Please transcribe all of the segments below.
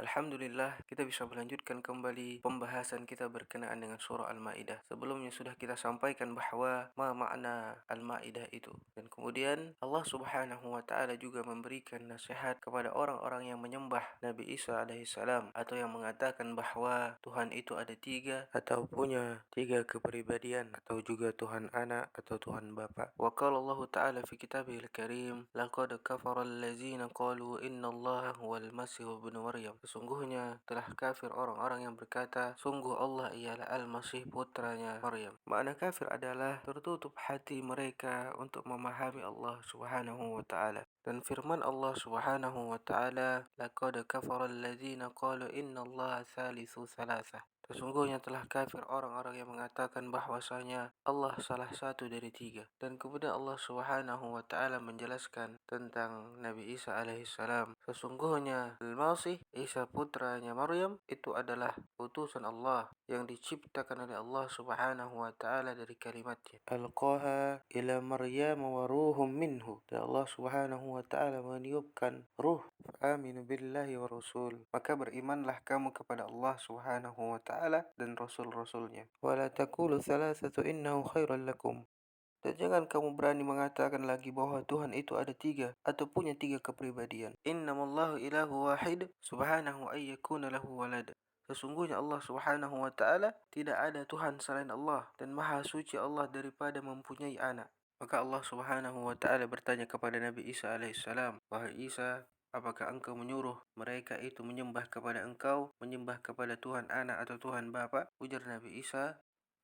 Alhamdulillah, kita bisa melanjutkan kembali pembahasan kita berkenaan dengan surah Al-Maidah. Sebelumnya sudah kita sampaikan bahwa makna Al-Maidah itu. Dan kemudian Allah Subhanahu wa taala juga memberikan nasihat kepada orang-orang yang menyembah Nabi Isa alaihissalam atau yang mengatakan bahwa Tuhan itu ada tiga atau punya tiga kepribadian atau juga Tuhan Anak atau Tuhan Bapa. Wa qala Allah taala fi kitabihil karim, laqad kafara allazina qalu inna Allah huwal masih ibnu Maryam. Sesungguhnya telah kafir orang-orang yang berkata, sungguh Allah ialah Al-Masih putranya Maryam. Makna kafir adalah tertutup hati mereka untuk memahami Allah Subhanahu wa taala. Dan firman Allah Subhanahu wa taala, laqad kafara alladzina qalu innallaha thalithu thalathah. Sesungguhnya telah kafir orang-orang yang mengatakan bahwasanya Allah salah satu dari tiga. Dan kemudian Allah Subhanahu wa taala menjelaskan tentang Nabi Isa alaihissalam. Sesungguhnya Al-Masih Isa putranya Maryam itu adalah utusan Allah yang diciptakan oleh Allah Subhanahu wa taala dari kalimatnya. Alqaha ila Maryam wa ruhum minhu. Dan Allah Subhanahu wa taala meniupkan ruh. Aminu billahi wa rasul. Maka berimanlah kamu kepada Allah Subhanahu wa taala dan rasul-rasulnya. Wa la taqulu thalathatu innahu khairan lakum. Dan jangan kamu berani mengatakan lagi bahwa Tuhan itu ada tiga atau punya tiga kepribadian. Innamallahu ilahu wahid subhanahu ayyakuna lahu walad. Sesungguhnya Allah Subhanahu wa taala tidak ada Tuhan selain Allah dan maha suci Allah daripada mempunyai anak. Maka Allah Subhanahu wa taala bertanya kepada Nabi Isa alaihissalam, wahai Isa, apakah engkau menyuruh mereka itu menyembah kepada engkau, menyembah kepada Tuhan Anak atau Tuhan Bapa? Ujar Nabi Isa,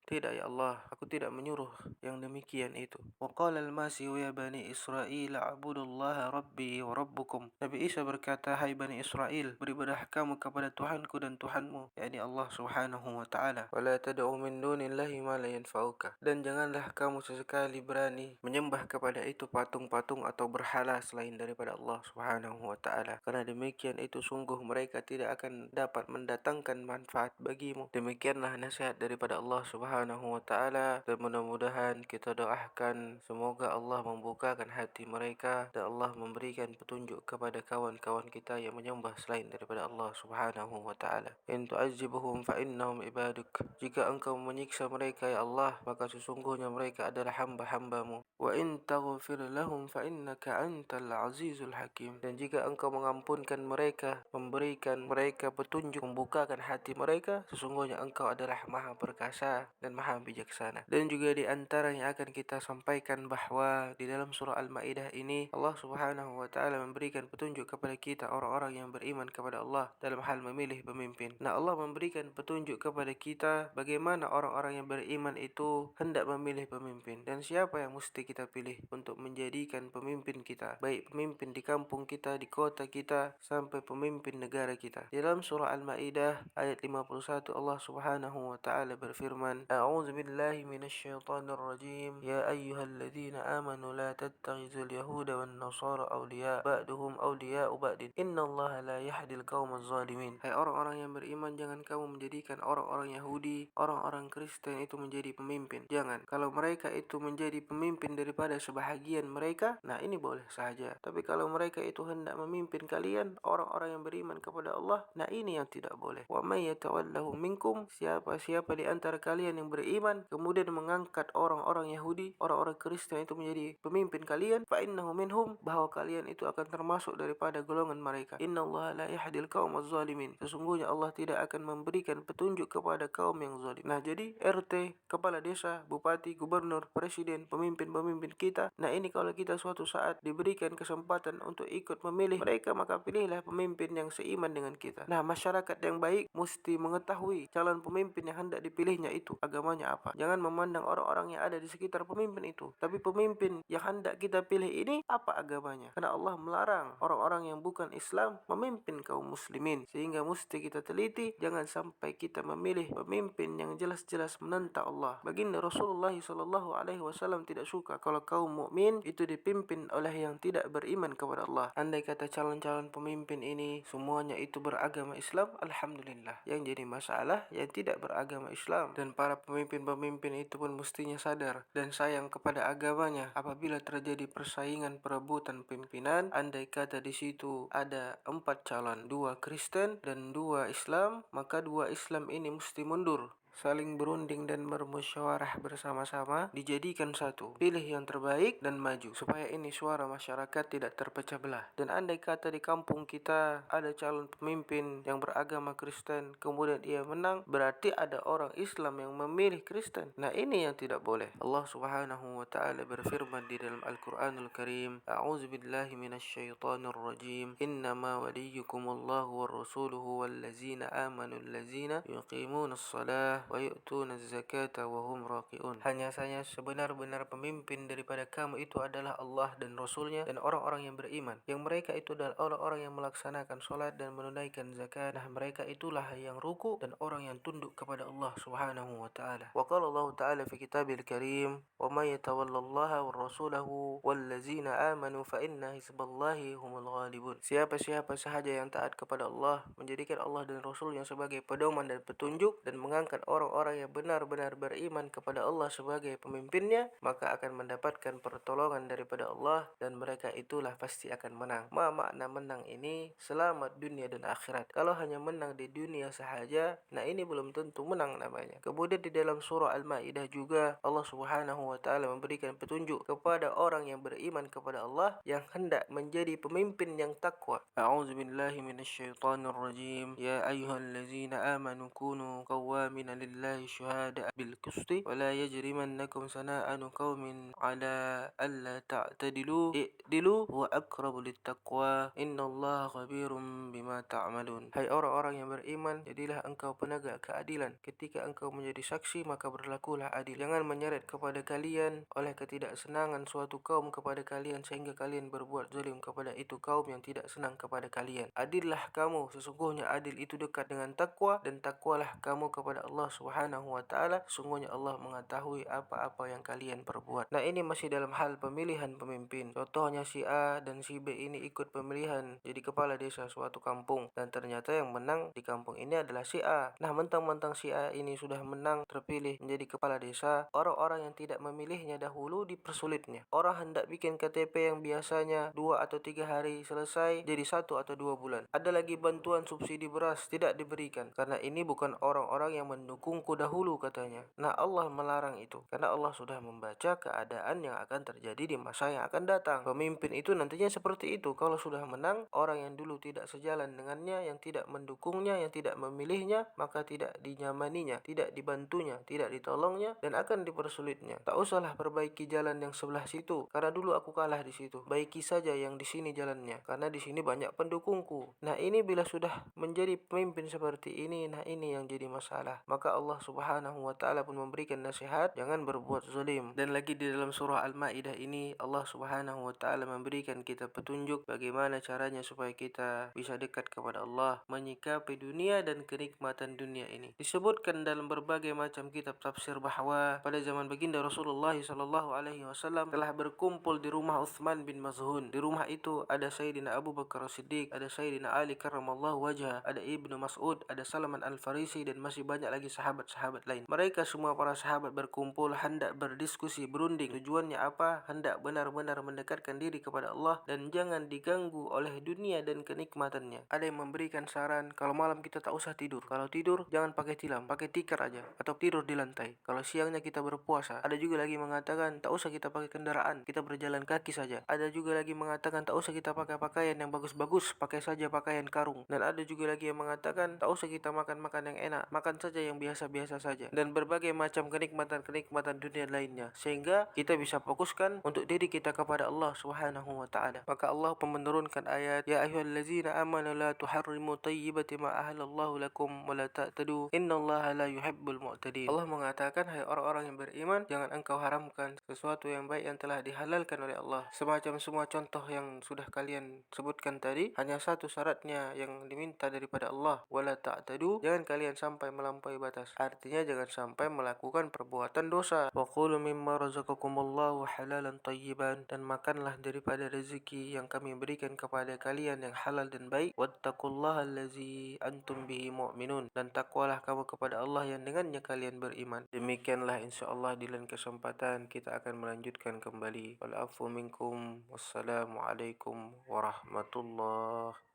tidak ya Allah, aku tidak menyuruh yang demikian itu. Wa qala al-Masih ya bani Israil a'budullaha rabbi wa rabbukum. Nabi Isa berkata, hai bani Israel, beribadah kamu kepada Tuhanku dan Tuhanmu, yakni Allah Subhanahu wa taala. Wa la tad'u min dunillahi ma la yanfa'uka. Dan janganlah kamu sesekali berani menyembah kepada itu patung-patung atau berhala selain daripada Allah Subhanahu wa taala. Karena demikian itu sungguh mereka tidak akan dapat mendatangkan manfaat bagimu. Demikianlah nasihat daripada Allah Subhanahu wa taala, dan mudah-mudahan kita doakan semoga Allah membukakan hati mereka dan Allah memberikan petunjuk kepada kawan-kawan kita yang menyembah selain daripada Allah Subhanahu wa taala. In tu'azzibuhum fa innahum ibaduk. Jika engkau menyiksa mereka ya Allah, maka sesungguhnya mereka adalah hamba-hambamu. Wa in taghfir lahum fa innaka antal azizul hakim. Dan jika engkau mengampunkan mereka, memberikan mereka petunjuk, membukakan hati mereka, sesungguhnya engkau adalah maha perkasa dan maha bijaksana. Dan juga di antara yang akan kita sampaikan bahwa di dalam surah Al-Maidah ini Allah Subhanahu wa taala memberikan petunjuk kepada kita orang-orang yang beriman kepada Allah dalam hal memilih pemimpin. Nah, Allah memberikan petunjuk kepada kita bagaimana orang-orang yang beriman itu hendak memilih pemimpin dan siapa yang mesti kita pilih untuk menjadikan pemimpin kita, baik pemimpin di kampung kita, di kota kita, sampai pemimpin negara kita. Di dalam surah Al-Maidah ayat 51 Allah Subhanahu wa taala berfirman, A'udzu billahi minasyaitonir rajim. Ya ayyuhalladzina amanu la tattakhizul yahuda wan nasara awliya ba'duhum awliya'u ba'din. Innallaha la yahdil qaumadz zalimin. Hai orang-orang yang beriman, jangan kamu menjadikan orang-orang Yahudi, orang-orang Kristen itu menjadi pemimpin. Jangan. Kalau mereka itu menjadi pemimpin daripada sebahagian mereka, nah ini boleh saja. Tapi kalau mereka itu hendak memimpin kalian, orang-orang yang beriman kepada Allah, nah ini yang tidak boleh. Wa may yatawallahu minkum, siapa-siapa di antara kalian yang beriman kemudian mengangkat orang-orang Yahudi, orang-orang Kristen itu menjadi pemimpin kalian, fa innahu minhum, bahwa kalian itu akan termasuk daripada golongan mereka. Innallaha la yahdil qaumaz zalimin. Sesungguhnya Allah tidak akan memberikan petunjuk kepada kaum yang zalim. Nah, jadi RT, kepala desa, bupati, gubernur, presiden, pemimpin-pemimpin kita, nah ini kalau kita suatu saat diberikan kesempatan untuk ikut memilih mereka, maka pilihlah pemimpin yang seiman dengan kita. Nah, masyarakat yang baik mesti mengetahui calon pemimpin yang hendak dipilihnya itu agamanya apa. Jangan memandang orang-orang yang ada di sekitar pemimpin itu, tapi pemimpin yang hendak kita pilih ini apa agamanya. Karena Allah melarang orang-orang yang bukan Islam memimpin kaum muslimin, sehingga mesti kita teliti jangan sampai kita memilih pemimpin yang jelas-jelas menentang Allah. Baginda Rasulullah SAW tidak suka kalau kaum mukmin itu dipimpin oleh yang tidak beriman kepada Allah. Andai kata calon-calon pemimpin ini semuanya itu beragama Islam, alhamdulillah. Yang jadi masalah yang tidak beragama Islam. Dan para para pemimpin-pemimpin itu pun mestinya sadar dan sayang kepada agamanya. Apabila terjadi persaingan perebutan pimpinan, andai kata di situ ada 4 calon, 2 Kristen dan 2 Islam, maka 2 Islam ini mesti mundur, saling berunding dan bermusyawarah bersama-sama, dijadikan satu. Pilih yang terbaik dan maju, supaya ini suara masyarakat tidak terpecah belah. Dan andai kata di kampung kita ada calon pemimpin yang beragama Kristen, kemudian ia menang, berarti ada orang Islam yang memilih Kristen. Nah, ini yang tidak boleh. Allah Subhanahu wa taala berfirman di dalam Al-Qur'anul Karim, A'udzu billahi minasyaitonir rajim. Innama waliyukumullahu war rasuluhu wallazina amanu allazina yuqimunas shalah wa yu'tuna zakata wa hum raqiun. Hanya saja sebenar-benar pemimpin daripada kamu itu adalah Allah dan Rasulnya dan orang-orang yang beriman. Yang mereka itu adalah orang-orang yang melaksanakan salat dan menunaikan zakat. Nah, mereka itulah yang ruku dan orang yang tunduk kepada Allah Subhanahu wa taala. Wa qala Allah taala fi kitabil karim, "Wa may yatawallallaha wa rasulahu wallazina amanu fa inna hizballahi humul ghalibun." Siapa-siapa sahaja yang taat kepada Allah, menjadikan Allah dan Rasulnya sebagai pedoman dan petunjuk, dan mengangkat orang-orang yang benar-benar beriman kepada Allah sebagai pemimpinnya, maka akan mendapatkan pertolongan daripada Allah dan mereka itulah pasti akan menang. Makna menang ini selamat dunia dan akhirat. Kalau hanya menang di dunia sahaja, nah ini belum tentu menang namanya. Kemudian di dalam surah Al-Maidah juga Allah Subhanahu wa taala memberikan petunjuk kepada orang yang beriman kepada Allah yang hendak menjadi pemimpin yang takwa. A'udzu billahi minasyaitonir rajim. Ya ayyuhallazina amanu kunu qawwamina lillahi syuhada'a bil qisti wa la yajrimannakum sana'anu qaumin ala alla ta'tadilu i'dilu wa aqrabu littaqwa innallaha khabirum bima ta'malun. Hai orang-orang yang beriman, jadilah engkau penegak keadilan. Ketika engkau menjadi saksi, maka berlakulah adil. Jangan menyeret kepada kalian oleh ketidaksenangan suatu kaum kepada kalian sehingga kalian berbuat zalim kepada itu kaum yang tidak senang kepada kalian. Adillah kamu, sesungguhnya adil itu dekat dengan takwa, dan takwalah kamu kepada Allah Subhanahu wa taala, sungguhnya Allah mengetahui apa-apa yang kalian perbuat. Nah, ini masih dalam hal pemilihan pemimpin. Contohnya si A dan si B ini ikut pemilihan jadi kepala desa suatu kampung, dan ternyata yang menang di kampung ini adalah si A. Nah, mentang-mentang si A ini sudah menang terpilih menjadi kepala desa, orang-orang yang tidak memilihnya dahulu dipersulitnya. Orang hendak bikin KTP yang biasanya 2 atau 3 hari selesai jadi 1 atau 2 bulan. Ada lagi bantuan subsidi beras tidak diberikan karena ini bukan orang-orang yang mendukungku dahulu katanya. Nah, Allah melarang itu karena Allah sudah membaca keadaan yang akan terjadi di masa yang akan datang. Pemimpin itu nantinya seperti itu. Kalau sudah menang, orang yang dulu tidak sejalan dengannya, yang tidak mendukungnya, yang tidak memilihnya, maka tidak dinyamaninya, tidak dibantunya, tidak ditolongnya, dan akan dipersulitnya. Tak usahlah perbaiki jalan yang sebelah situ karena dulu aku kalah di situ. Baiki saja yang di sini jalannya karena di sini banyak pendukungku. Nah, ini bila sudah menjadi pemimpin seperti ini, nah ini yang jadi masalah. Maka Allah Subhanahu wa taala pun memberikan nasihat, jangan berbuat zalim. Dan lagi di dalam surah Al-Maidah ini Allah Subhanahu wa taala memberikan kita petunjuk bagaimana caranya supaya kita bisa dekat kepada Allah, menyikapi dunia dan kenikmatan dunia ini. Disebutkan dalam berbagai macam kitab tafsir bahwa pada zaman baginda Rasulullah sallallahu alaihi wasallam telah berkumpul di rumah Utsman bin Maz'un. Di rumah itu ada Sayyidina Abu Bakar Siddiq, ada Sayyidina Ali karramallahu wajhah, ada Ibnu Mas'ud, ada Salman Al-Farisi, dan masih banyak lagi sahabat-sahabat lain. Mereka semua para sahabat berkumpul hendak berdiskusi, berunding. Tujuannya apa? Hendak benar-benar mendekatkan diri kepada Allah dan jangan diganggu oleh dunia dan kenikmatannya. Ada yang memberikan saran kalau malam kita tak usah tidur. Kalau tidur jangan pakai tilam, pakai tikar aja atau tidur di lantai. Kalau siangnya kita berpuasa. Ada juga lagi mengatakan tak usah kita pakai kendaraan, kita berjalan kaki saja. Ada juga lagi mengatakan tak usah kita pakai pakaian yang bagus-bagus, pakai saja pakaian karung. Dan ada juga lagi yang mengatakan tak usah kita makan-makan yang enak, makan saja yang biasa-biasa saja. Dan berbagai macam kenikmatan-kenikmatan dunia lainnya, sehingga kita bisa fokuskan untuk diri kita kepada Allah Subhanahu wa taala. Maka Allah pun menurunkan ayat, Ya ayyuhallazina amanu la tuharrimu tayyibati ma ahallallahu lakum wa la ta'tadu innallaha la yuhibbul mu'tadin. Allah mengatakan, hai orang-orang yang beriman, jangan engkau haramkan sesuatu yang baik yang telah dihalalkan oleh Allah. Semacam semua contoh yang sudah kalian sebutkan tadi, hanya satu syaratnya yang diminta daripada Allah, wala ta'tadu, jangan kalian sampai melampaui batas atas. Artinya jangan sampai melakukan perbuatan dosa. Wa qulu mimma razaqakumullahu halalan thayyiban, dan makanlah daripada rezeki yang kami berikan kepada kalian yang halal dan baik. Wattaqullaha allazi antum bihi mu'minun, dan takwalah kamu kepada Allah yang dengannya kalian beriman. Demikianlah insyaallah di lain kesempatan kita akan melanjutkan kembali. Wal afu minkum. Wassalamualaikum warahmatullahi